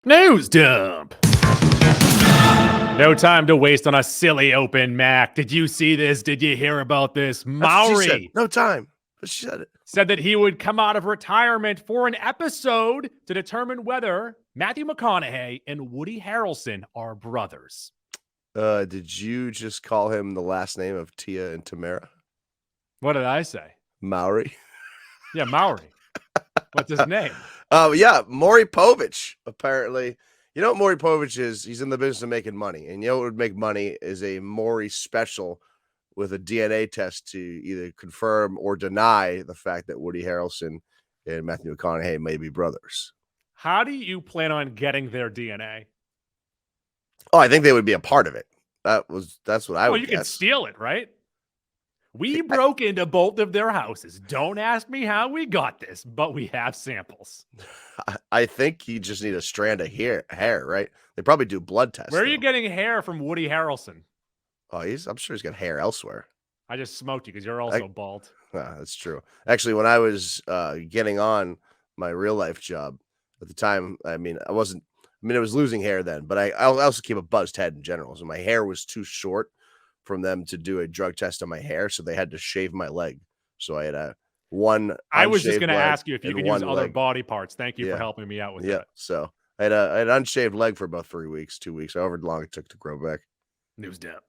News dump. No time to waste on a silly open Mac. Did you see this? Did you hear about this? That's what she said. Maury No time. But she said it. said that he would come out of retirement for an episode to determine whether Matthew McConaughey and Woody Harrelson are brothers. Did you just call him the last name of Tia and Tamara? What did I say? Maury? Yeah, Maury. What's his name? Yeah, Maury Povich, apparently. You know what Maury Povich is? He's in the business of making money. And you know what would make money is a Maury special with a DNA test to either confirm or deny the fact that Woody Harrelson and Matthew McConaughey may be brothers. How do you plan on getting their DNA? Oh, I think they would be a part of it. That's what I would you guess. can steal it, right? We broke into both of their houses. Don't ask me how we got this, but we have samples. I think you just need a strand of hair, right? They probably do blood tests. Where are you getting hair from Woody Harrelson? Oh, I'm sure he's got hair elsewhere. I just smoked you because you're also bald. That's true. Actually, when I was getting on my real life job at the time, I was losing hair then, but I also keep a buzzed head in general. So my hair was too short from them to do a drug test on my hair. So they had to shave my leg. So I had one. I was just going to ask you if you can use other body parts. Thank you for helping me out with that. So I had an unshaved leg for about 2 weeks, however long it took to grow back. News dump.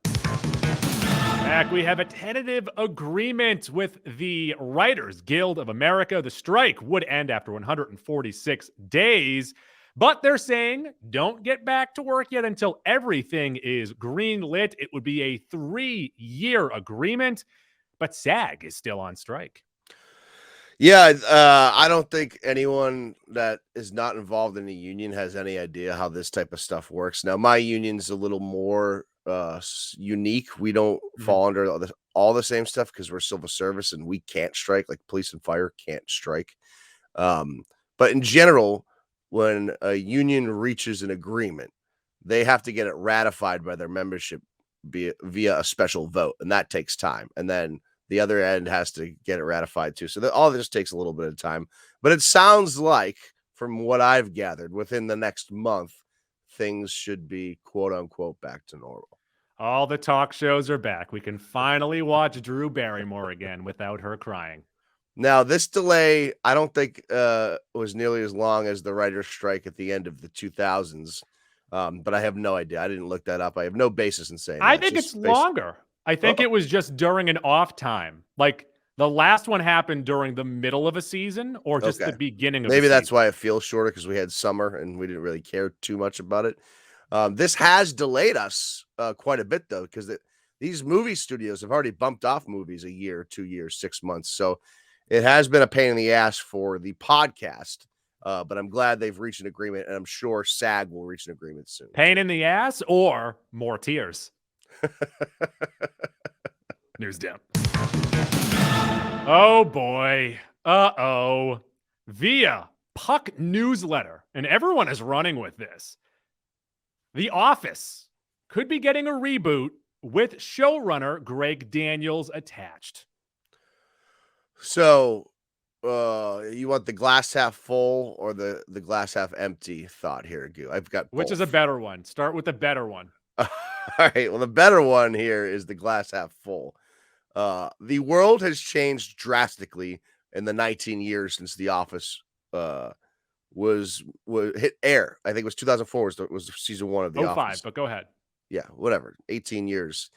Back, we have a tentative agreement with the Writers Guild of America. The strike would end after 146 days, but they're saying don't get back to work yet until everything is greenlit. It would be a 3-year agreement, but SAG is still on strike. Yeah, I don't think anyone that is not involved in the union has any idea how this type of stuff works. Now, my union's a little more unique. We don't fall under all the same stuff because we're civil service and we can't strike, like police and fire can't strike. But in general, when a union reaches an agreement, they have to get it ratified by their membership via a special vote, and that takes time. And then the other end has to get it ratified too. So all this takes a little bit of time. But it sounds like, from what I've gathered, within the next month, things should be quote unquote back to normal. All the talk shows are back. We can finally watch Drew Barrymore again without her crying. Now, this delay, I don't think was nearly as long as the writer's strike at the end of the 2000s. But I have no idea. I didn't look that up. I have no basis in saying I think it's longer. I think it was just during an off time. Like the last one happened during the middle of a season or just the beginning of Maybe a that's season. why it feels shorter, because we had summer and we didn't really care too much about it. This has delayed us quite a bit, though, because these movie studios have already bumped off movies a year, 2 years, 6 months. So it has been a pain in the ass for the podcast. But I'm glad they've reached an agreement, and I'm sure SAG will reach an agreement soon. Pain in the ass or more tears? News down. Oh, boy. Uh-oh. Via Puck newsletter, and everyone is running with this. The Office could be getting a reboot with showrunner Greg Daniels attached. So you want the glass half full or the glass half empty thought here, Goo? I've got both. Which is a better one? Start with the better one. All right. Well, the better one here is the glass half full. The world has changed drastically in the 19 years since The Office was hit air. I think it was 2004 was season 1 of The Office. But go ahead. Yeah, whatever. 18 years.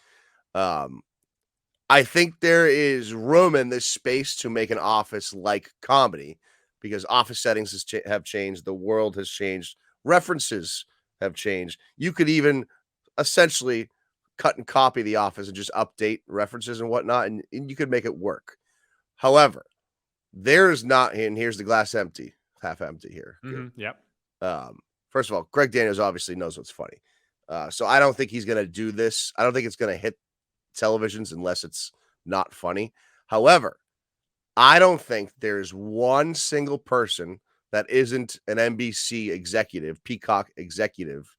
I think there is room in this space to make an Office-like comedy because Office settings have changed. The world has changed. References have changed. You could even essentially cut and copy The Office and just update references and whatnot, and you could make it work. However, there's not, and here's the glass empty, half empty here. Yep. First of all, Greg Daniels obviously knows what's funny. So I don't think he's going to do this. I don't think it's going to hit televisions unless it's not funny. However, I don't think there's one single person that isn't an NBC executive, Peacock executive,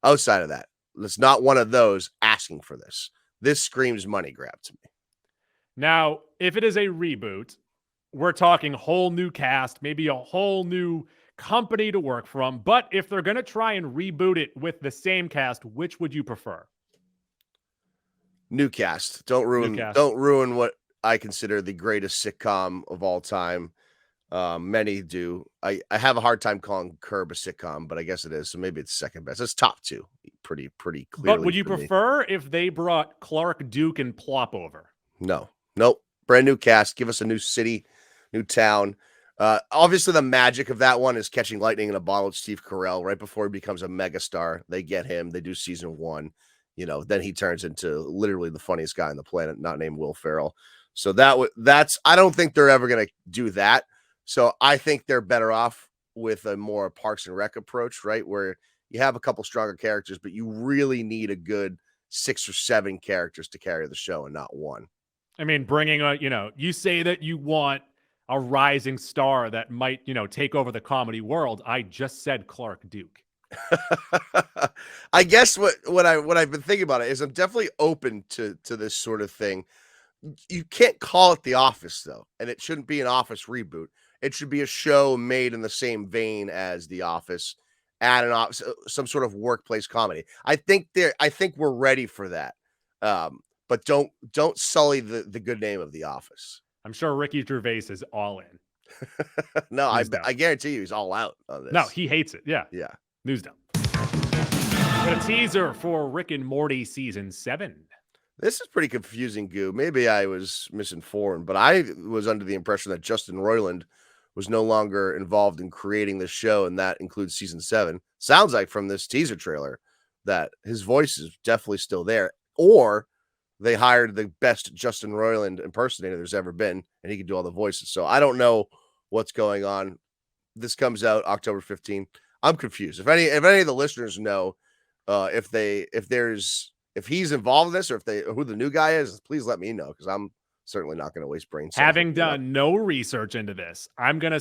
outside of that. It's not one of those asking for this. This screams money grab to me. Now, if it is a reboot, we're talking whole new cast, maybe a whole new company to work from. But if they're going to try and reboot it with the same cast, which would you prefer? New cast. Don't New ruin cast. don't ruin what I consider the greatest sitcom of all time. Many do. I have a hard time calling Curb a sitcom, but I guess it is. So maybe it's second best. It's top two, pretty clearly. But would you for me. prefer if they brought Clark, Duke, and Plop over? No, nope. Brand new cast. Give us a new city, new town. Obviously, the magic of that one is catching lightning in a bottle with Steve Carell right before he becomes a megastar. They get him. They do season 1. Then he turns into literally the funniest guy on the planet, not named Will Ferrell. So that's. I don't think they're ever going to do that. So I think they're better off with a more Parks and Rec approach, right? Where you have a couple stronger characters, but you really need a good 6 or 7 characters to carry the show and not one. I mean, bringing you say that you want a rising star that might, take over the comedy world. I just said Clark Duke. I guess what I've been thinking about it is I'm definitely open to this sort of thing. You can't call it The Office though, and it shouldn't be an Office reboot. It should be a show made in the same vein as The Office, at an office, some sort of workplace comedy. I think we're ready for that. But don't sully the good name of The Office. I'm sure Ricky Gervais is all in. No, I guarantee you he's all out on this. No, he hates it. Yeah. Yeah. News dump. Got a teaser for Rick and Morty season 7. This is pretty confusing, Goo. Maybe I was misinformed, but I was under the impression that Justin Roiland was no longer involved in creating the show, and that includes season 7. Sounds like from this teaser trailer that his voice is definitely still there, or they hired the best Justin Roiland impersonator there's ever been, and he can do all the voices. So I don't know what's going on. This comes out October 15th. I'm confused. If any of the listeners know if he's involved in this or who the new guy is, please let me know, because I'm certainly not going to waste brain cells. Having done no research into this, I'm going to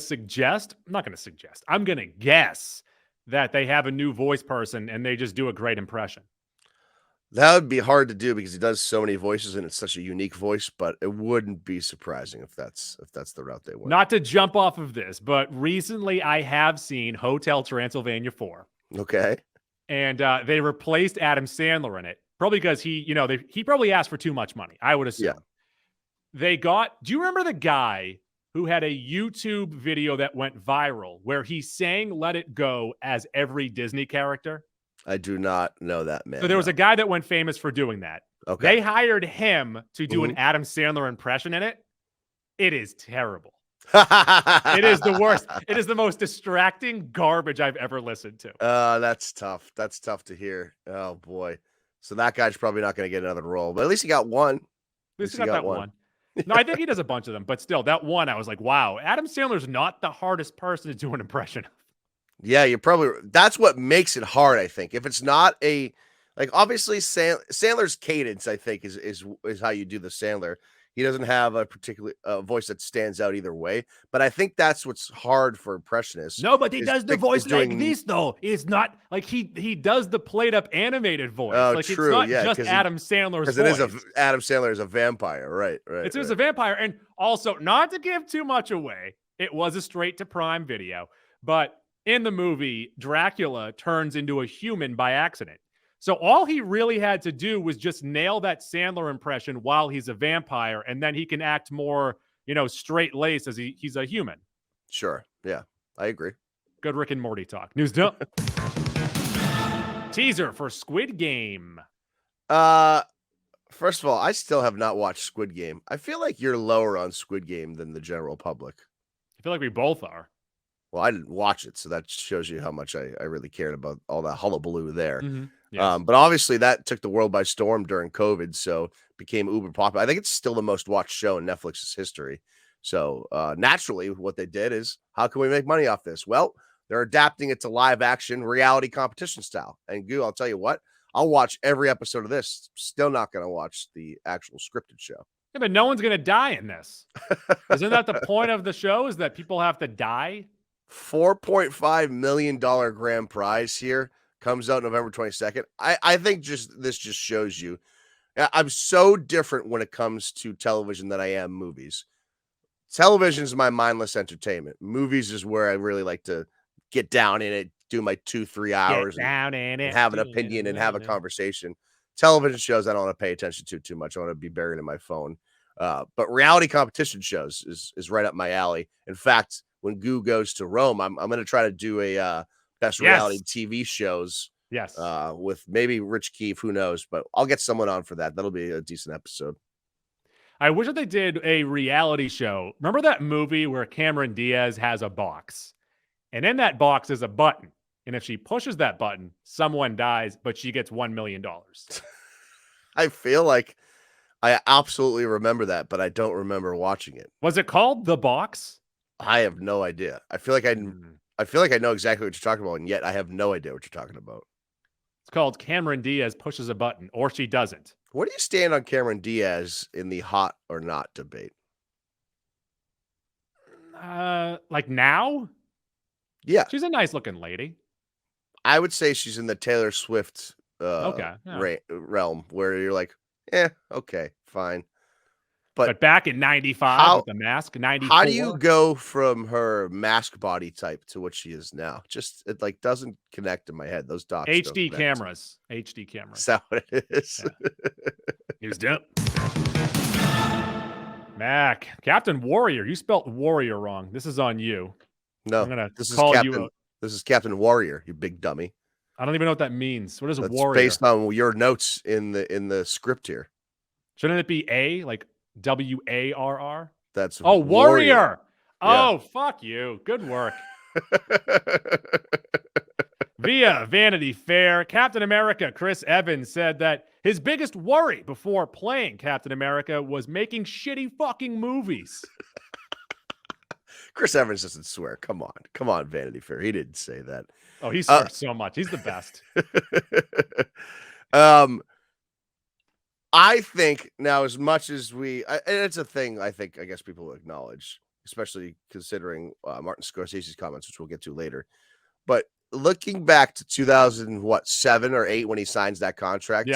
guess that they have a new voice person and they just do a great impression. That would be hard to do because he does so many voices and it's such a unique voice, but it wouldn't be surprising if that's the route they went. Not to jump off of this, but recently I have seen Hotel Transylvania 4. Okay. And they replaced Adam Sandler in it, probably because he probably asked for too much money, I would assume. Yeah. Do you remember the guy who had a YouTube video that went viral where he sang Let It Go as every Disney character? I do not know that, man. So there was a guy that went famous for doing that. Okay. They hired him to do an Adam Sandler impression in it. It is terrible. It is the worst. It is the most distracting garbage I've ever listened to. That's tough. That's tough to hear. Oh boy. So that guy's probably not going to get another role, but at least he got one. At least he got that one. No, I think he does a bunch of them, but still, that one, I was like, wow, Adam Sandler's not the hardest person to do an impression of. Yeah, that's what makes it hard, I think. If it's not obviously Sandler's cadence, I think, is how you do the Sandler. He doesn't have a particular voice that stands out either way, but I think that's what's hard for impressionists. No, but he does the voice like this, though. It's not like he does the played up animated voice. Oh, like true. It's not just Adam Sandler's voice. Adam Sandler is a vampire, right? It's a vampire, and also not to give too much away, it was a straight to Prime video, but in the movie, Dracula turns into a human by accident. So all he really had to do was just nail that Sandler impression while he's a vampire, and then he can act more, straight-laced as he's a human. Sure. Yeah, I agree. Good Rick and Morty talk. News dump. Teaser for Squid Game. First of all, I still have not watched Squid Game. I feel like you're lower on Squid Game than the general public. I feel like we both are. Well, I didn't watch it, so that shows you how much I really cared about all that hullabaloo there. Mm-hmm. Yes. But obviously that took the world by storm during COVID, so it became uber popular. I think it's still the most watched show in Netflix's history. So naturally, what they did is, how can we make money off this? Well, they're adapting it to live action reality competition style. And Goo, I'll tell you what, I'll watch every episode of this. Still not going to watch the actual scripted show. Yeah, but no one's going to die in this. Isn't that the point of the show, is that people have to die? $4.5 million grand prize here. Comes out November 22nd. I think this just shows you I'm so different when it comes to television than I am movies. Television is my mindless entertainment. Movies is where I really like to get down in it, do my 2-3 hours Get down in and it. have an opinion and have a conversation. Television shows I don't want to pay attention to too much. I want to be buried in my phone. But reality competition shows is right up my alley. In fact, when Goo goes to Rome, I'm going to try to do a best reality TV shows. Yes. With maybe Rich Keefe, who knows? But I'll get someone on for that. That'll be a decent episode. I wish that they did a reality show. Remember that movie where Cameron Diaz has a box, and in that box is a button, and if she pushes that button, someone dies, but she gets $1 million. I feel like I absolutely remember that, but I don't remember watching it. Was it called The Box? I have no idea. I feel like I know exactly what you're talking about, and yet I have no idea what you're talking about. It's called Cameron Diaz pushes a button, or she doesn't. Where do you stand on Cameron Diaz in the hot or not debate? Like now? Yeah. She's a nice looking lady. I would say she's in the Taylor Swift realm where you're like, okay, fine. But back in 95 with the mask, 94. How do you go from her mask body type to what she is now? Just it like doesn't connect in my head. Those dots. HD cameras. HD cameras. Is that what it is? Yeah. He was dumb. Mac, Captain Worrier. You spelt Warrior wrong. This is on you. No, I'm gonna this call is you. This is Captain Warrior. You big dummy. I don't even know what that means. What is a That's warrior? based on your notes in the script here. Shouldn't it be A, like WARR? That's Warrior. Yeah. Oh, fuck you. Good work. Via Vanity Fair, Captain America Chris Evans said that his biggest worry before playing Captain America was making shitty fucking movies. Chris Evans doesn't swear. Come on, Vanity Fair. He didn't say that. Oh, he swears so much. He's the best. I think now, as much as and it's a thing I guess people will acknowledge, especially considering Martin Scorsese's comments, which we'll get to later. But looking back to 2007 or 8 when he signs that contract,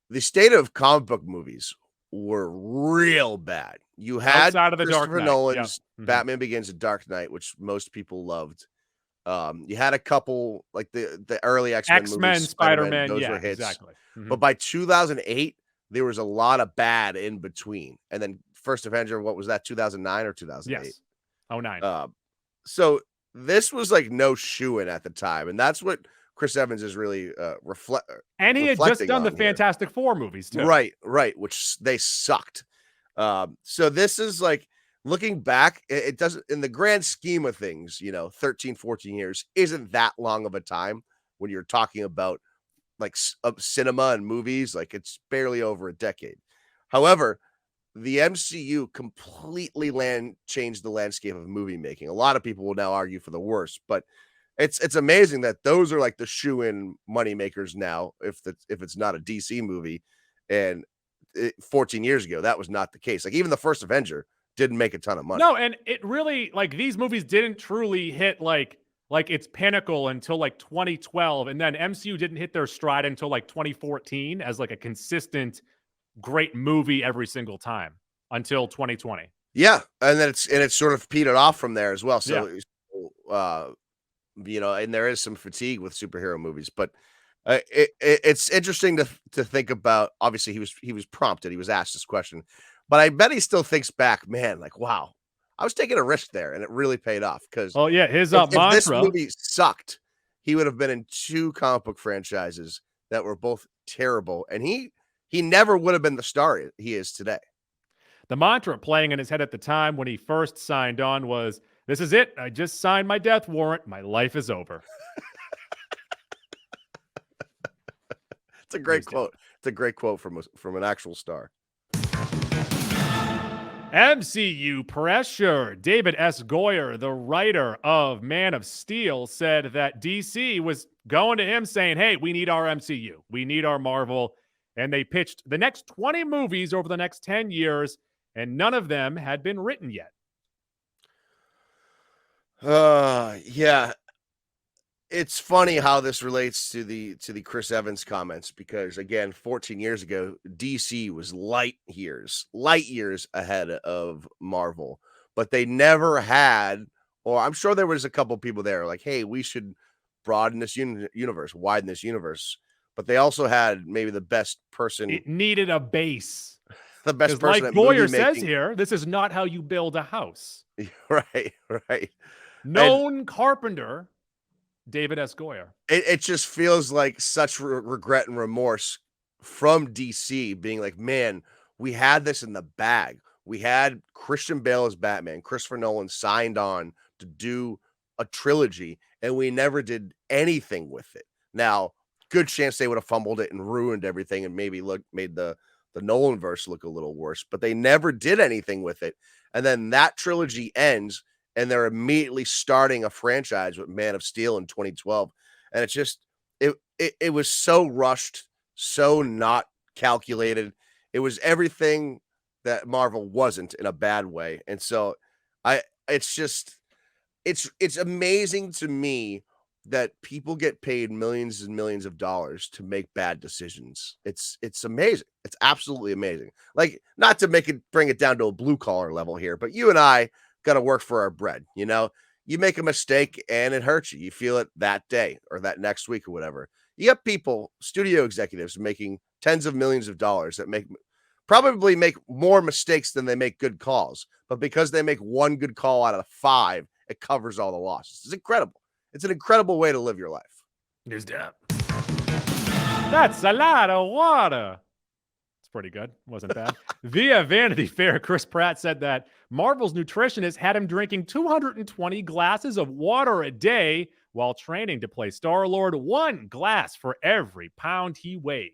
the state of comic book movies were real bad. You had Outside of the Dark Christopher Knight. Nolan's Batman Begins and Dark Knight, which most people loved. You had a couple like the early X-Men movies, Spider-Man, those were hits. Exactly. But by 2008, there was a lot of bad in between. And then First Avenger, what was that, 2009 or 2008? Yes. 09. So this was like no shoo-in at the time. And that's what Chris Evans is really and he had just done the Fantastic Four movies too. Right, which they sucked. So this is like, looking back, it doesn't, in the grand scheme of things, 13, 14 years isn't that long of a time when you're talking about like cinema and movies. Like it's barely over a decade. However, the MCU completely changed the landscape of movie making. A lot of people will now argue for the worst, but it's amazing that those are like the shoe-in money makers now. If it's not a DC movie, and 14 years ago that was not the case. Like even the first Avenger didn't make a ton of money. No, and it really, like, these movies didn't truly hit like its pinnacle until like 2012, and then MCU didn't hit their stride until like 2014 as like a consistent great movie every single time until 2020. Yeah, and then it's sort of petered off from there as well. So and there is some fatigue with superhero movies, but it's interesting to think about. Obviously, he was prompted, he was asked this question. But I bet he still thinks back, man, like, wow, I was taking a risk there, and it really paid off. Because his if mantra, this movie sucked, he would have been in 2 comic book franchises that were both terrible, and he never would have been the star he is today. The mantra playing in his head at the time when he first signed on was, "This is it. I just signed my death warrant. My life is over." It's a great quote. It's a great quote from an actual star. MCU Pressure. David S. Goyer, the writer of Man of Steel, said that DC was going to him saying, hey, we need our MCU. We need our Marvel. And they pitched the next 20 movies over the next 10 years, and none of them had been written yet. Yeah. It's funny how this relates to the Chris Evans comments, because again, 14 years ago, DC was light years ahead of Marvel, but they never had or I'm sure there was a couple people there like, hey, we should broaden this universe, widen this universe. But they also had maybe the best person, It needed a base. the best Because, person like at movie Goyer says making. here, this is not how you build a house. Right, right. And Known carpenter, David S. Goyer. it just feels like such regret and remorse from DC being like, man, we had this in the bag. We had Christian Bale as Batman. Christopher Nolan signed on to do a trilogy, and we never did anything with it. Now, good chance they would have fumbled it and ruined everything and maybe made the Nolan verse look a little worse, but they never did anything with it. And then that trilogy ends, and they're immediately starting a franchise with Man of Steel in 2012. And it's just it was so rushed, so not calculated. It was everything that Marvel wasn't in a bad way. And so it's just it's amazing to me that people get paid millions and millions of dollars to make bad decisions. It's amazing. It's absolutely amazing. Like, not to bring it down to a blue collar level here, but you and I got to work for our bread. You know, you make a mistake and it hurts you. You feel it that day or that next week or whatever. You got people, studio executives making tens of millions of dollars that probably make more mistakes than they make good calls. But because they make one good call out of 5, it covers all the losses. It's incredible. It's an incredible way to live your life. News Dap. That's a lot of water. It's pretty good. Wasn't bad. Via Vanity Fair, Chris Pratt said that Marvel's nutritionist had him drinking 220 glasses of water a day while training to play Star-Lord, 1 glass for every pound he weighed.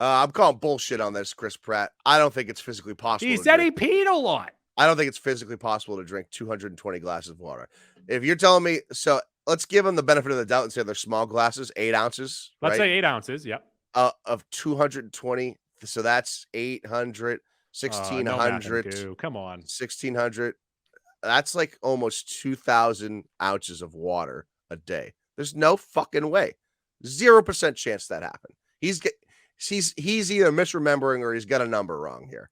I'm calling bullshit on this, Chris Pratt. I don't think it's physically possible. He said he peed a lot. I don't think it's physically possible to drink 220 glasses of water. If you're telling me, so let's give them the benefit of the doubt and say they're small glasses, 8 ounces. Let's right? say 8 ounces. Yep. Of 220. So that's 800, 1600. No, come on. 1600. That's like almost 2,000 ounces of water a day. There's no fucking way. 0% chance that happened. He's either misremembering or he's got a number wrong here.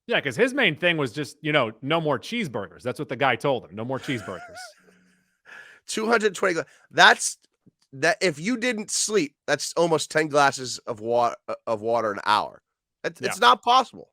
Yeah, because his main thing was just, no more cheeseburgers. That's what the guy told him. No more cheeseburgers. 220. That if you didn't sleep, that's almost 10 glasses of water an hour. It's not possible.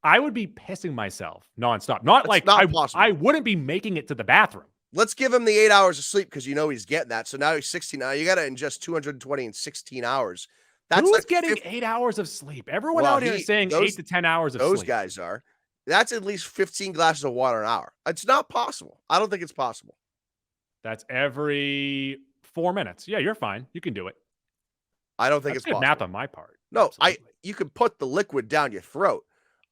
I would be pissing myself nonstop. Not possible. I wouldn't be making it to the bathroom. Let's give him the 8 hours of sleep because he's getting that. So now he's 16. Now you got to ingest 220 in 16 hours. That's Who's getting 8 hours of sleep? Everyone out here is saying 8 to 10 hours of sleep. Those guys are. That's at least 15 glasses of water an hour. It's not possible. I don't think it's possible. That's every 4 minutes. Yeah, you're fine. You can do it. I don't think it's possible. Math on my part. No, you can put the liquid down your throat.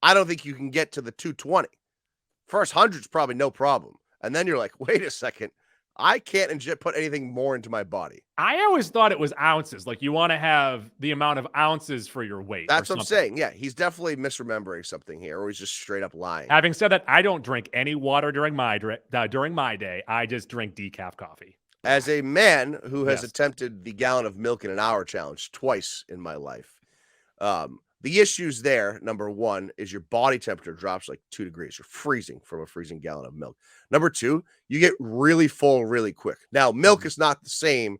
I don't think you can get to the 220. First 100's probably no problem. And then you're like, wait a second. I can't put anything more into my body. I always thought it was ounces. Like, you want to have the amount of ounces for your weight. That's what I'm saying. Yeah, he's definitely misremembering something here, or he's just straight up lying. Having said that, I don't drink any water during my day. I just drink decaf coffee. As a man who has attempted the gallon of milk in an hour challenge twice in my life, the issues there, number one, is your body temperature drops like 2 degrees. You're freezing from a freezing gallon of milk. Number two, you get really full really quick. Now, milk is not the same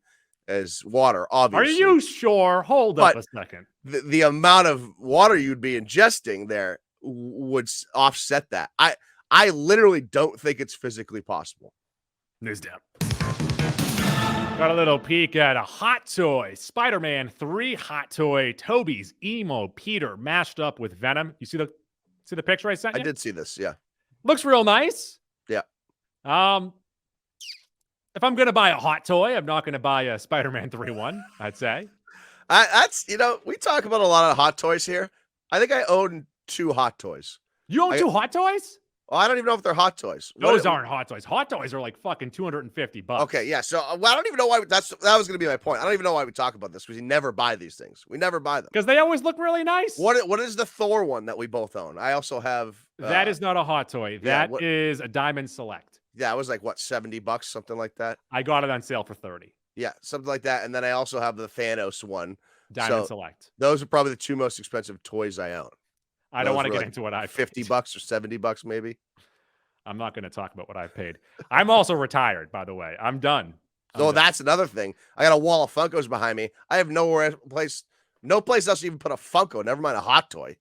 as water, obviously. Are you sure? Hold up a second. The amount of water you'd be ingesting there would offset that. I literally don't think it's physically possible. News Dap. Got a little peek at a hot toy. Spider-Man 3 hot toy. Toby's emo Peter mashed up with Venom. You see the picture I sent you? I did see this, yeah. Looks real nice. Yeah. If I'm going to buy a hot toy, I'm not going to buy a Spider-Man 3 one, I'd say. That's, we talk about a lot of hot toys here. I think I own 2 hot toys. You own 2 hot toys? Well, I don't even know if they're hot toys. Those aren't hot toys. Hot toys are like fucking $250. Okay, yeah. So I don't even know why that was going to be my point. I don't even know why we talk about this because we never buy these things. We never buy them because they always look really nice. What is the Thor one that we both own? I also have. That is not a hot toy. That is a Diamond Select. Yeah, it was like what, $70, something like that. I got it on sale for $30. Yeah, something like that. And then I also have the Thanos one. Diamond Select. Those are probably the 2 most expensive toys I own. I don't want to get into what I $50 or $70 maybe. I'm not going to talk about what I've paid. I'm also retired, by the way. I'm done. So that's another thing. I got a wall of Funkos behind me. I have no place else to even put a Funko, never mind a hot toy.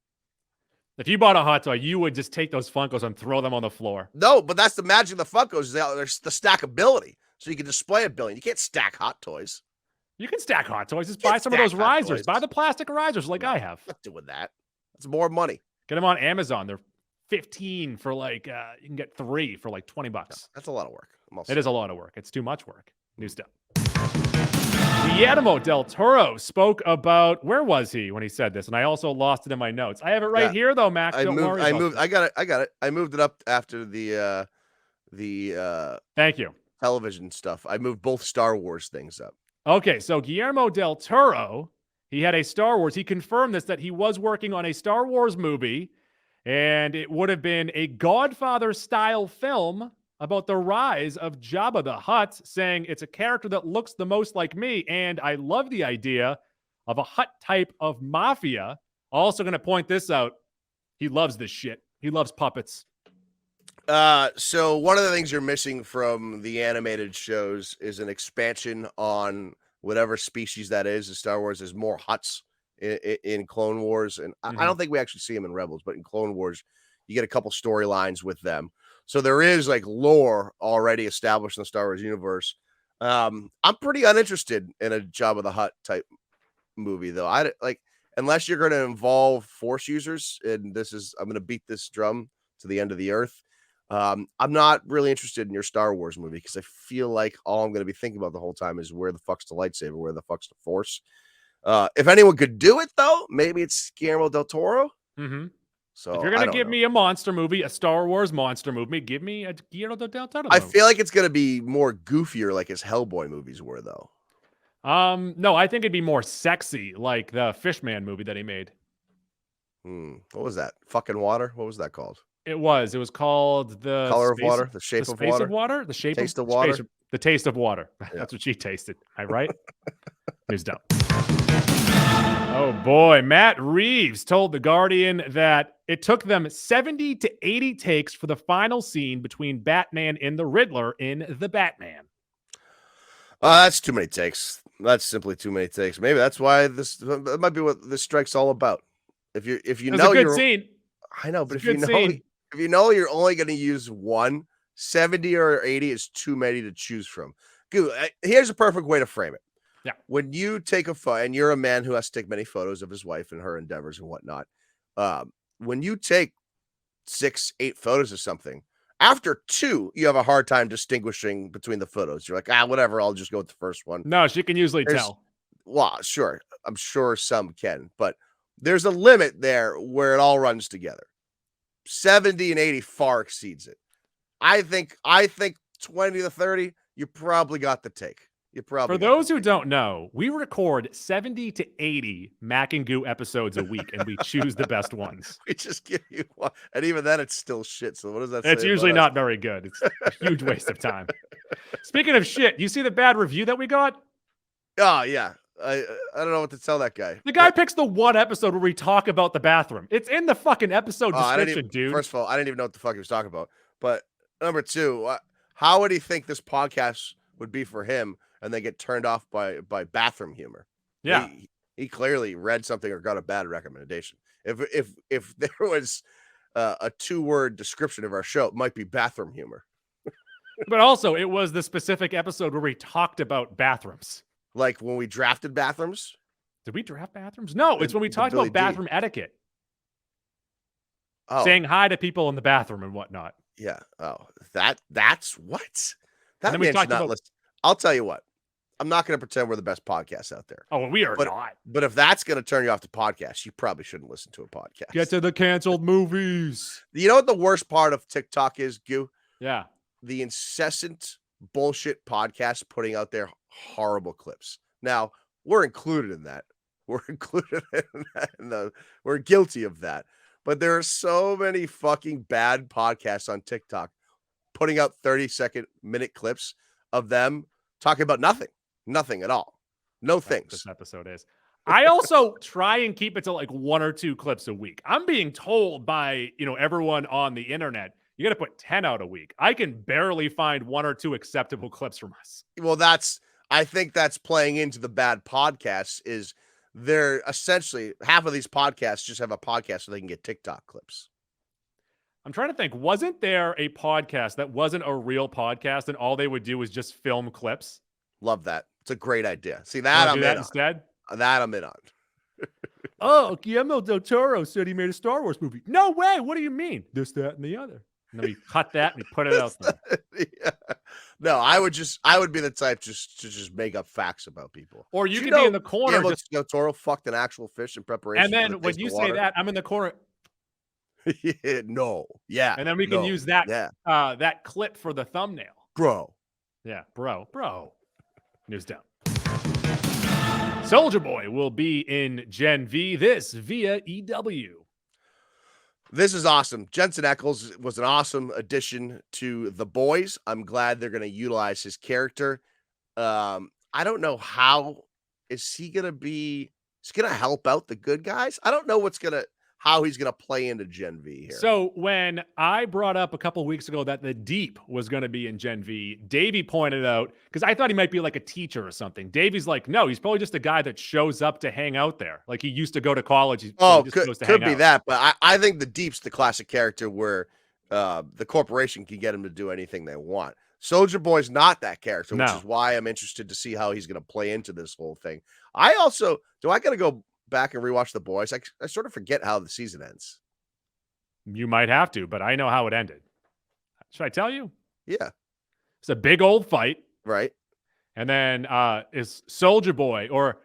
If you bought a hot toy, you would just take those Funkos and throw them on the floor. No, but that's the magic of the Funkos. There's the stackability. So you can display a billion. You can't stack hot toys. You can stack hot toys. Just buy some of those risers. Toys. Buy the plastic risers like I have. I'm not doing that. It's more money. Get them on Amazon. They're 15 for like, you can get 3 for like $20. That's a lot of work. It is a lot of work. It's too much work. New stuff. Guillermo del Toro spoke about, where was he when he said this? And I also lost it in my notes. I have it right here though, Max. Don't worry. I got it. I moved it up after the thank you. Television stuff. I moved both Star Wars things up. Okay, so Guillermo del Toro, he had a Star Wars. He confirmed this, that he was working on a Star Wars movie, and it would have been a Godfather-style film about the rise of Jabba the Hutt, saying it's a character that looks the most like me, and I love the idea of a Hutt type of mafia. Also going to point this out. He loves this shit. He loves puppets. So one of the things you're missing from the animated shows is an expansion on whatever species that is. In Star Wars, there's more Hutts in Clone Wars, and I don't think we actually see them in Rebels, but in Clone Wars, you get a couple storylines with them. So there is like lore already established in the Star Wars universe. I'm pretty uninterested in a Jabba the Hutt type movie, though. I like, unless you're going to involve Force users, and I'm going to beat this drum to the end of the earth. I'm not really interested in your Star Wars movie because I feel like all I'm going to be thinking about the whole time is where the fuck's the lightsaber, where the fuck's the Force. If anyone could do it, though, maybe it's Guillermo del Toro. Mm-hmm. So if you're going to give me a monster movie, a Star Wars monster movie, give me a Guillermo del Toro movie. I feel like it's going to be more goofier like his Hellboy movies were, though. No, I think it'd be more sexy like the Fishman movie that he made. What was that? Fucking Water? What was that called? It was Color called of Water, The Shape of Water, The Shape Taste of Water, The Taste of Water. Yeah. That's what she tasted. Am I right? News dump. Oh boy, Matt Reeves told The Guardian that it took them 70 to 80 takes for the final scene between Batman and the Riddler in The Batman. That's too many takes. That's simply too many takes. Maybe that's why that might be what this strike's all about. If you know, a good scene. I know, but if you know you're only going to use 70 or 80 is too many to choose from. Here's a perfect way to frame it. Yeah. When you take a photo, and you're a man who has to take many photos of his wife and her endeavors and whatnot. When you take 6-8 photos of something, after 2, you have a hard time distinguishing between the photos. You're like, whatever, I'll just go with the first one. No, she can usually tell. Well, sure. I'm sure some can, but there's a limit there where it all runs together. 70 and 80 far exceeds it. I think 20 to 30, you probably got the take. For those who don't know, we record 70 to 80 Mac and Goo episodes a week, and we choose the best ones. We just give you one, and even then, it's still shit. So what does that say? It's usually not very good. It's a huge waste of time. Speaking of shit, you see the bad review that we got? Oh yeah, I don't know what to tell that guy. The guy picks the one episode where we talk about the bathroom. It's in the fucking episode description, dude. First of all, I didn't even know what the fuck he was talking about. But number 2, how would he think this podcast would be for him? And they get turned off by bathroom humor. Yeah, he clearly read something or got a bad recommendation. If there was a 2-word description of our show, it might be bathroom humor. But also, it was the specific episode where we talked about bathrooms. Like when we drafted bathrooms. Did we draft bathrooms? No, it's when we talked about bathroom etiquette. Oh. Saying hi to people in the bathroom and whatnot. Yeah. Oh, that's what? That and then we talked about. I'll tell you what. I'm not going to pretend we're the best podcast out there. Oh, we are not. But if that's going to turn you off the podcast, you probably shouldn't listen to a podcast. Get to the canceled movies. You know what the worst part of TikTok is, Goo? Yeah. The incessant bullshit podcast putting out their horrible clips. Now, we're included in that. We're included in that. We're guilty of that. But there are so many fucking bad podcasts on TikTok putting out 30-minute clips of them talking about nothing at all. No things. This episode is. I also try and keep it to like 1 or 2 clips a week. I'm being told by, everyone on the internet, You got to put 10 out a week. I can barely find 1 or 2 acceptable clips from us. Well, I think that's playing into the bad podcasts is they're essentially half of these podcasts just have a podcast so they can get TikTok clips. I'm trying to think, wasn't there a podcast that wasn't a real podcast and all they would do was just film clips? Love that. It's a great idea. See, that I'm in on. Instead? That I'm in on. Oh, Guillermo del Toro said he made a Star Wars movie. No way. What do you mean? This, that, and the other. And then we cut that and we put it out there. Yeah. No, I would be the type to just make up facts about people. Or you could be in the corner. Guillermo Toro fucked an actual fish in preparation. And then when you say that, I'm in the corner. Yeah, no. Yeah. And then we can use that that clip for the thumbnail. Bro. Yeah, bro. News down. Soulja Boy will be in Gen V, this via EW. This is awesome. Jensen Ackles was an awesome addition to The Boys. I'm glad they're going to utilize his character. I don't know how is he going to be. He's going to help out the good guys. I don't know how he's going to play into Gen V here. So when I brought up a couple of weeks ago that the Deep was going to be in Gen V, Davey pointed out, because I thought he might be like a teacher or something. Davey's like, no, he's probably just a guy that shows up to hang out there. Like he used to go to college. Could be that. But I think the Deep's the classic character where the corporation can get him to do anything they want. Soulja Boy's not that character, which is why I'm interested to see how he's going to play into this whole thing. I got to go back and rewatch The Boys. I sort of forget how the season ends. You might have to, but I know how it ended. Should I tell you? Yeah. It's a big old fight. Right. And then is Soulja Boy or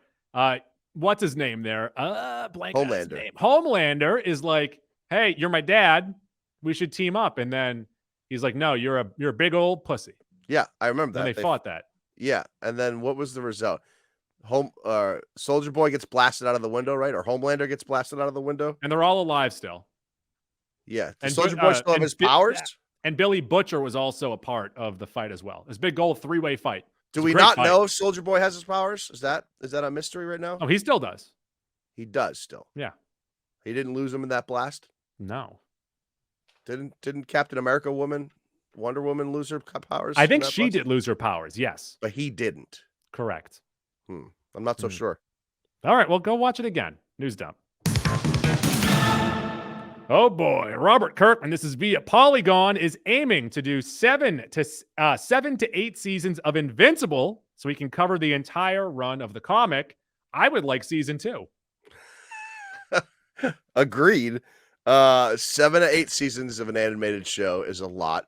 what's his name there? Blank on his name. Homelander is like, hey, you're my dad. We should team up. And then he's like, no, you're a big old pussy. Yeah, I remember that. And they fought that. Yeah. And then what was the result? Soulja Boy gets blasted out of the window, right? Or Homelander gets blasted out of the window. And they're all alive still. Yeah. Does Soulja Boy still have his powers? And Billy Butcher was also a part of the fight as well. This big old 3-way fight. Do we not know if Soulja Boy has his powers? Is that a mystery right now? Oh, he still does. He does still. Yeah. He didn't lose him in that blast? No. Didn't Captain America Wonder Woman lose her powers? I think she did lose her powers, yes. But he didn't. Correct. I'm not so sure. All right, well, go watch it again. News dump. Oh boy, Robert Kirkman, this is via Polygon, is aiming to do 7 to 8 seasons of Invincible so he can cover the entire run of the comic. I would like season 2. Agreed. 7 to 8 seasons of an animated show is a lot.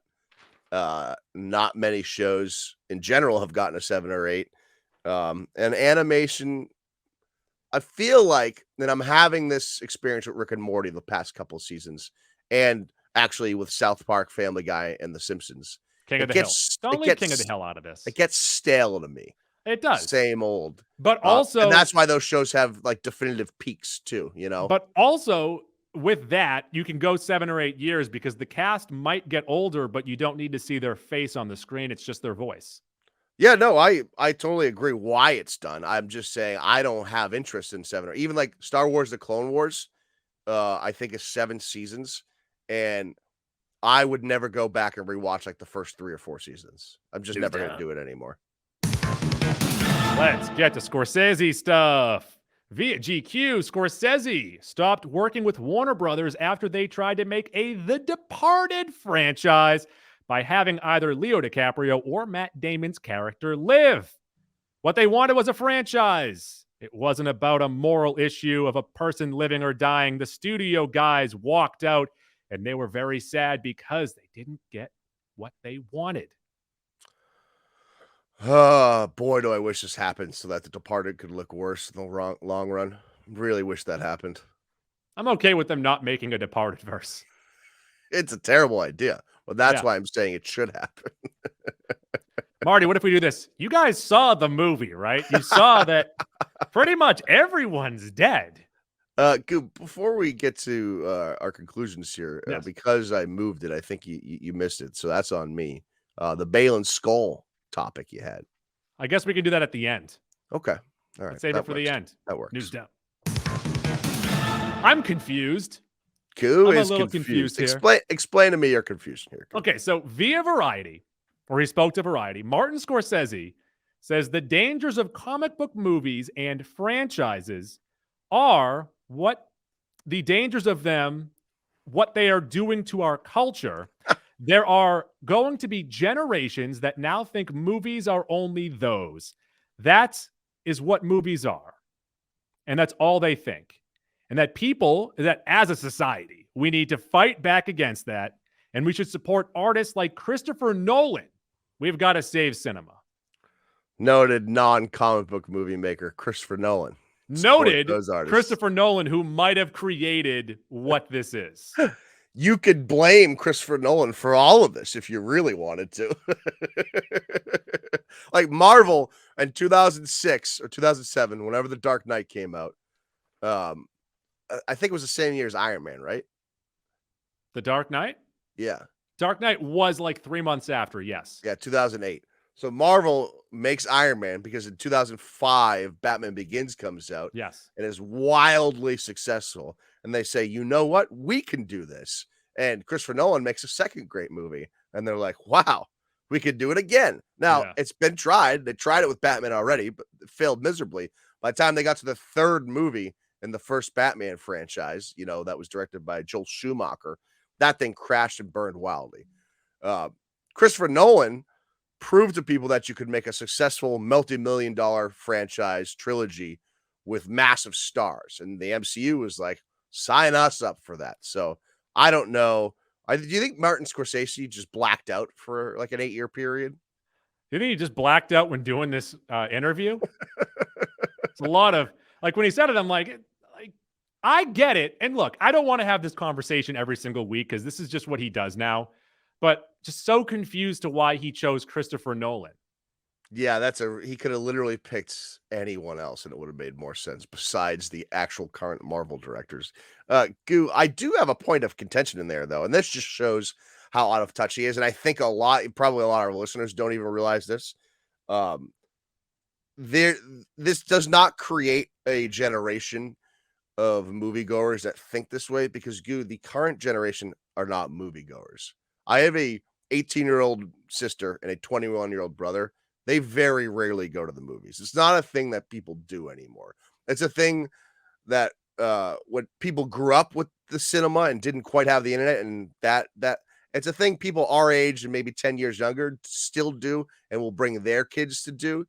Not many shows in general have gotten a 7 or 8. And animation, I feel like that I'm having this experience with Rick and Morty the past couple of seasons, and actually with South Park, Family Guy, and The Simpsons. King of the Hill. Don't leave King of the Hill out of this. It gets stale to me. It does. Same old. But also, and that's why those shows have like definitive peaks too, you know? But also with that, you can go 7 or 8 years because the cast might get older, but you don't need to see their face on the screen. It's just their voice. Yeah, no, I totally agree why it's done. I'm just saying I don't have interest in 7 or even like Star Wars, The Clone Wars, I think is 7 seasons. And I would never go back and rewatch like the first 3 or 4 seasons. I'm just never going to do it anymore. Let's get to Scorsese stuff. Via GQ, Scorsese stopped working with Warner Brothers after they tried to make a The Departed franchise by having either Leo DiCaprio or Matt Damon's character live. What they wanted was a franchise. It wasn't about a moral issue of a person living or dying. The studio guys walked out, and they were very sad because they didn't get what they wanted. Oh, boy, do I wish this happened so that The Departed could look worse in the long run. Really wish that happened. I'm okay with them not making a Departed verse. It's a terrible idea. Well, that's why I'm saying it should happen. Marty, what if we do this? You guys saw the movie, right? You saw that pretty much everyone's dead. Before we get to our conclusions here, because I moved it, I think you missed it. So that's on me. The Bale and Skull topic you had. I guess we can do that at the end. Okay. All right. Let's save it for the end. That works. News down. I'm confused. Goo I'm a is little confused. confused here. Explain to me your confusion here. Goo. Okay, so via Variety, or he spoke to Variety, Martin Scorsese says the dangers of comic book movies and franchises are what the dangers of them, what they are doing to our culture. There are going to be generations that now think movies are only those. That is what movies are. And that's all they think. And that people, that as a society, we need to fight back against that. And we should support artists like Christopher Nolan. We've got to save cinema. Noted non-comic book movie maker Christopher Nolan. Noted Christopher Nolan, who might have created what this is. You could blame Christopher Nolan for all of this if you really wanted to. Like Marvel in 2006 or 2007, whenever The Dark Knight came out, I think it was the same year as Iron Man, right? The Dark Knight? Yeah. Dark Knight was like 3 months after, yes. Yeah, 2008. So Marvel makes Iron Man because in 2005, Batman Begins comes out. Yes. And is wildly successful. And they say, you know what? We can do this. And Christopher Nolan makes a second great movie. And they're like, wow, we could do it again. Now, It's been tried. They tried it with Batman already, but it failed miserably. By the time they got to the third movie in the first Batman franchise, that was directed by Joel Schumacher, that thing crashed and burned wildly. Christopher Nolan proved to people that you could make a successful multi-million-dollar franchise trilogy with massive stars. And the MCU was like, sign us up for that. So I don't know. Do you think Martin Scorsese just blacked out for like an 8-year period? Do you think he just blacked out when doing this interview? It's a lot of, like, when he said it, I'm like, I get it. And look, I don't want to have this conversation every single week because this is just what he does now. But just so confused to why he chose Christopher Nolan. Yeah, he could have literally picked anyone else and it would have made more sense besides the actual current Marvel directors. Goo, I do have a point of contention in there though, and this just shows how out of touch he is. And I think probably a lot of our listeners don't even realize this. This does not create a generation of moviegoers that think this way because Goo, the current generation are not moviegoers. I have a 18-year-old sister and a 21-year-old brother. They very rarely go to the movies. It's not a thing that people do anymore. It's a thing that when people grew up with the cinema and didn't quite have the internet, and that it's a thing people our age and maybe 10 years younger still do and will bring their kids to do.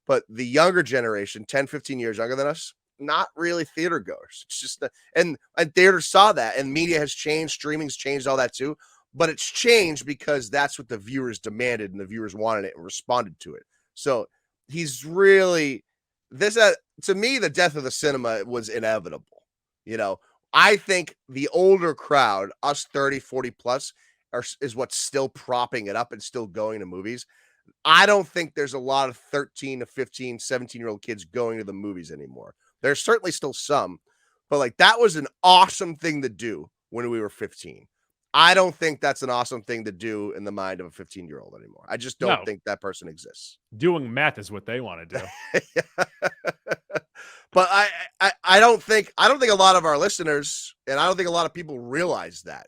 But the younger generation, 10, 15 years younger than us, not really theater goers. It's just and theater saw that, and media has changed, streaming's changed, all that too. But it's changed because that's what the viewers demanded and the viewers wanted it and responded to it. So he's really to me, the death of the cinema was inevitable. I think the older crowd, us 30, 40 plus, is what's still propping it up and still going to movies. I don't think there's a lot of 13 to 15, 17-year-old kids going to the movies anymore. There's certainly still some, but like that was an awesome thing to do when we were 15. I don't think that's an awesome thing to do in the mind of a 15-year-old anymore. I just don't think that person exists. Doing meth is what they want to do. But I don't think a lot of our listeners, and I don't think a lot of people realize that.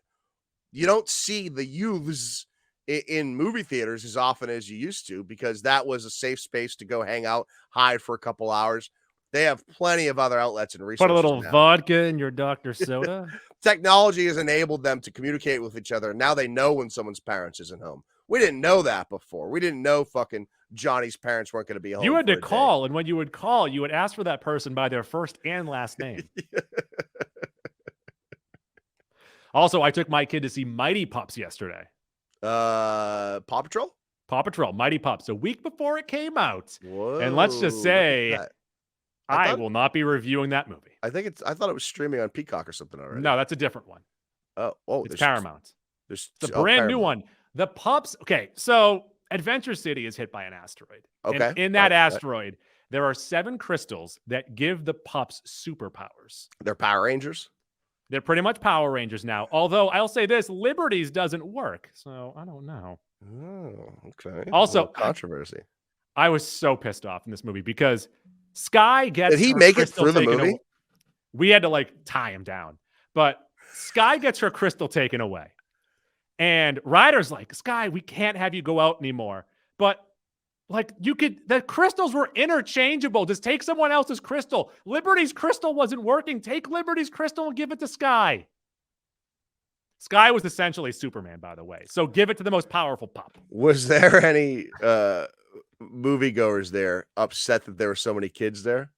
You don't see the youths in movie theaters as often as you used to because that was a safe space to go hang out, hide for a couple hours. They have plenty of other outlets and resources. Put a little vodka in your Dr. Soda. Technology has enabled them to communicate with each other. Now they know when someone's parents isn't home. We didn't know that before. We didn't know fucking Johnny's parents weren't going to be home. You had to call, and when you would call, you would ask for that person by their first and last name. Also, I took my kid to see Mighty Pups yesterday. Paw Patrol? Paw Patrol, Mighty Pups, a week before it came out. Whoa, and let's just say, I will not be reviewing that movie. I thought it was streaming on Peacock or something already. No, that's a different one. Oh, it's Paramount. It's a brand new one. The Pups. Okay, so Adventure City is hit by an asteroid. Okay. And in that asteroid, there are 7 crystals that give the pups superpowers. They're Power Rangers? They're pretty much Power Rangers now. Although I'll say this, Liberty's doesn't work. So I don't know. Oh, okay. Also, controversy. I was so pissed off in this movie because Sky gets. Did he make it through the movie? We had to like tie him down. But Sky gets her crystal taken away. And Ryder's like, Sky, we can't have you go out anymore. But like the crystals were interchangeable. Just take someone else's crystal. Liberty's crystal wasn't working. Take Liberty's crystal and give it to Sky. Sky was essentially Superman, by the way. So give it to the most powerful pup. Was there any moviegoers there upset that there were so many kids there?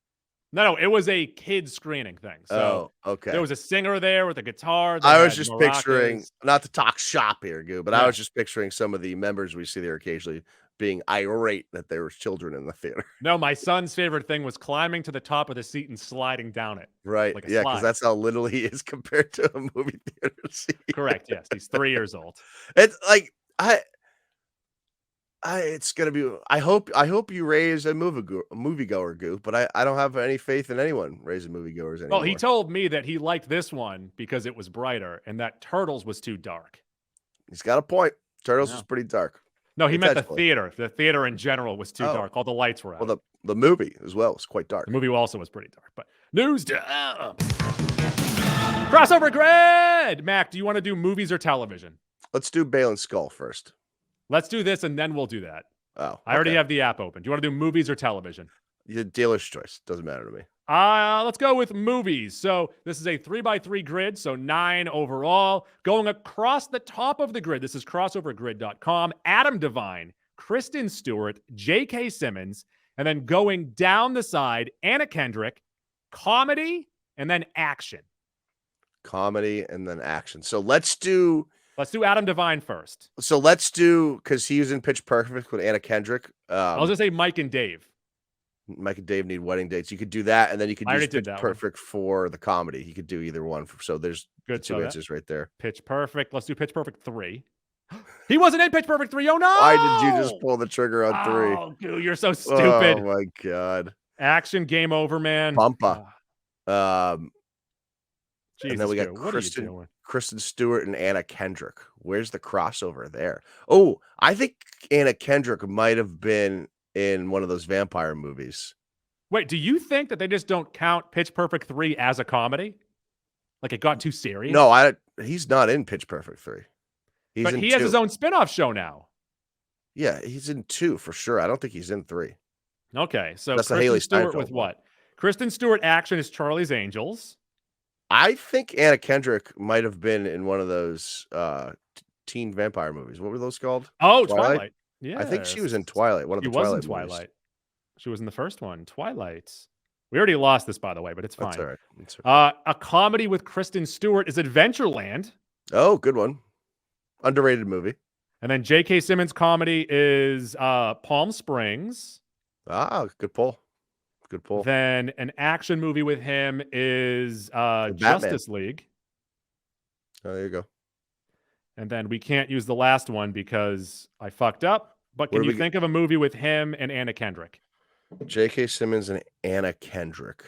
No, it was a kid screening thing. So okay. There was a singer there with a guitar. I was just picturing, not to talk shop here, Goo, but I was just picturing some of the members we see there occasionally being irate that there was children in the theater. No, my son's favorite thing was climbing to the top of the seat and sliding down it. Right. Like yeah, because that's how little he is compared to a movie theater seat. Correct. Yes. He's 3 years old. It's like, it's gonna be. I hope you raise a moviegoer, Goo, but I don't have any faith in anyone raising moviegoers anymore. Well, he told me that he liked this one because it was brighter and that Turtles was too dark. He's got a point. Turtles was pretty dark. No, he meant the theater. The theater in general was too dark. All the lights were out. Well, the movie as well was quite dark. The movie also was pretty dark. But news crossover grid. Mac, do you want to do movies or television? Let's do Bale and Skull first. Let's do this and then we'll do that. Oh, okay. I already have the app open. Do you want to do movies or television? The dealer's choice. Doesn't matter to me. Let's go with movies. So this is a 3x3 grid, so 9 overall. Going across the top of the grid, this is crossovergrid.com. Adam Devine, Kristen Stewart, J.K. Simmons, and then going down the side, Anna Kendrick, comedy, and then action. Comedy and then action. So let's do Adam Devine first. So let's do, because he was in Pitch Perfect with Anna Kendrick. I'll just say Mike and Dave. Mike and Dave need wedding dates. You could do that, and then you could use Pitch Perfect for the comedy. You could do either one. So there's two answers right there. Pitch Perfect. Let's do Pitch Perfect 3. He wasn't in Pitch Perfect 3. Oh, no! Why did you just pull the trigger on 3? Oh, dude, you're so stupid. Oh, my God. Action, game over, man. Bumpa. Jesus, and then we got what are you doing? Kristen Stewart and Anna Kendrick. Where's the crossover there? Oh, I think Anna Kendrick might have been in one of those vampire movies. Wait, do you think that they just don't count Pitch Perfect 3 as a comedy? Like it got too serious? No, he's not in Pitch Perfect 3. But he has his own spin-off show now. Yeah, he's in 2 for sure. I don't think he's in 3. Okay, so that's Kristen Stewart with what? Kristen Stewart action is Charlie's Angels. I think Anna Kendrick might have been in one of those teen vampire movies. What were those called? Oh, Twilight. Yeah, I think she was in Twilight. One of the Twilight movies. She was in the first one, Twilight. We already lost this, by the way, but it's fine. That's all right. That's all right. A comedy with Kristen Stewart is Adventureland. Oh, good one. Underrated movie. And then J.K. Simmons' comedy is Palm Springs. Ah, good pull. Good pull. Then an action movie with him is Justice League. Oh, there you go. And then we can't use the last one because I fucked up. But can you think of a movie with him and Anna Kendrick? J.K. Simmons and Anna Kendrick.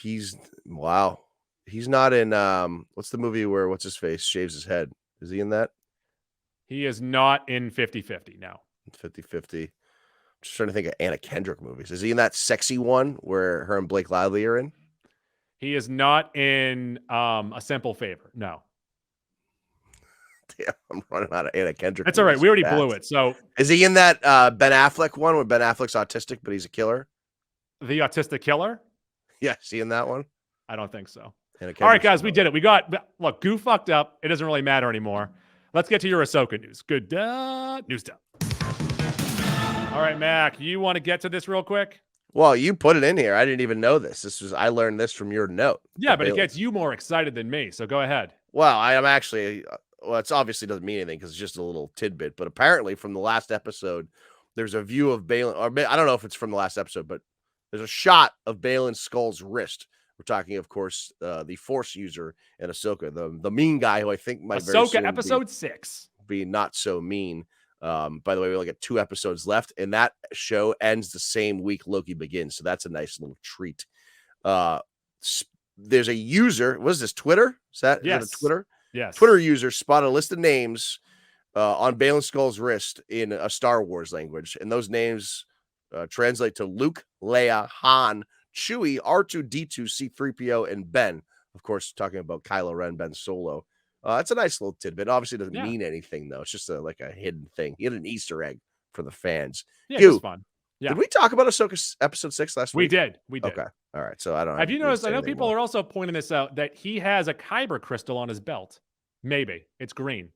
He's not in what's the movie where what's his face shaves his head? Is he in that? He is not in 50-50, no. 50-50. Just trying to think of Anna Kendrick movies. Is he in that sexy one where her and Blake Lively are in? He is not in A Simple Favor. No. Damn, I'm running out of Anna Kendrick. That's all right. We already blew it. So is he in that Ben Affleck one where Ben Affleck's autistic, but he's a killer? The Autistic Killer? Yeah, is he in that one? I don't think so. All right, guys, we did it. Look, Goo fucked up. It doesn't really matter anymore. Let's get to your Ahsoka news. Good news stuff. All right, Mac, you want to get to this real quick? Well, you put it in here. I didn't even know this. I learned this from your note. Yeah, but it gets you more excited than me. So go ahead. Well, I am actually. Well, it's obviously doesn't mean anything because it's just a little tidbit. But apparently, from the last episode, there's a view of Balin. Or I don't know if it's from the last episode, but there's a shot of Balin Skull's wrist. We're talking, of course, the Force user in Ahsoka, the mean guy who I think might Ahsoka episode 6 be not so mean. By the way, we only got 2 episodes left, and that show ends the same week Loki begins. So that's a nice little treat. There's a user. What is this? Twitter? Is that a Twitter? Yes. Twitter user spotted a list of names on Balin Skull's wrist in a Star Wars language, and those names translate to Luke, Leia, Han, Chewie, R2D2, C3PO, and Ben. Of course, talking about Kylo Ren, Ben Solo. It's a nice little tidbit. Obviously, doesn't Yeah. mean anything though. It's just like a hidden thing. You had an Easter egg for the fans. Yeah, Hugh, just fun. Yeah. did we talk about Ahsoka episode 6 last We week? did. We did. Okay. All right. So I don't Have you need to noticed? I say know anything people more. are also pointing this out that he has a kyber crystal on his belt. Maybe it's green,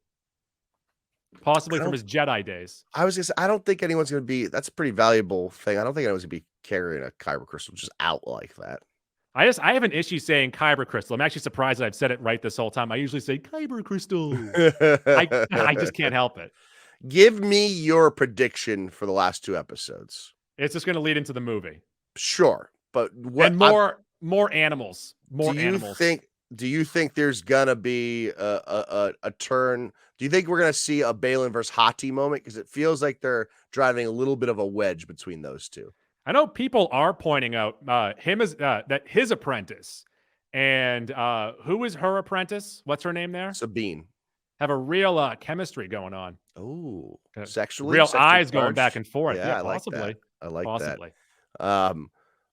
possibly from his Jedi days. I was gonna say, I don't think anyone's gonna be. That's a pretty valuable thing. I don't think anyone's gonna be carrying a kyber crystal just out like that. I have an issue saying kyber crystal. I'm actually surprised that I've said it right this whole time. I usually say kyber crystal. I just can't help it. Give me your prediction for the last 2 episodes. It's just going to lead into the movie. Sure, but what And more animals. More animals. Do you think there's gonna be a turn? Do you think we're gonna see a Balin versus Hati moment? Because it feels like they're driving a little bit of a wedge between those two. I know people are pointing out him as that his apprentice and who is her apprentice? What's her name there? Sabine. Have a real chemistry going on. Oh, real eyes going back and forth. Yeah, I possibly. like that. I like possibly. that.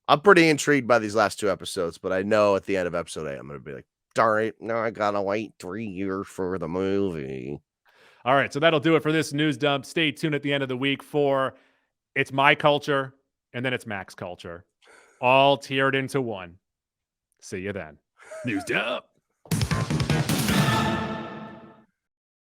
I'm pretty intrigued by these last 2 episodes, but I know at the end of episode 8, I'm going to be like, darn it, now I got to wait 3 years for the movie. All right, so that'll do it for this news dump. Stay tuned at the end of the week for It's My Culture and then It's Max Culture, all tiered into one. See you then. News dump.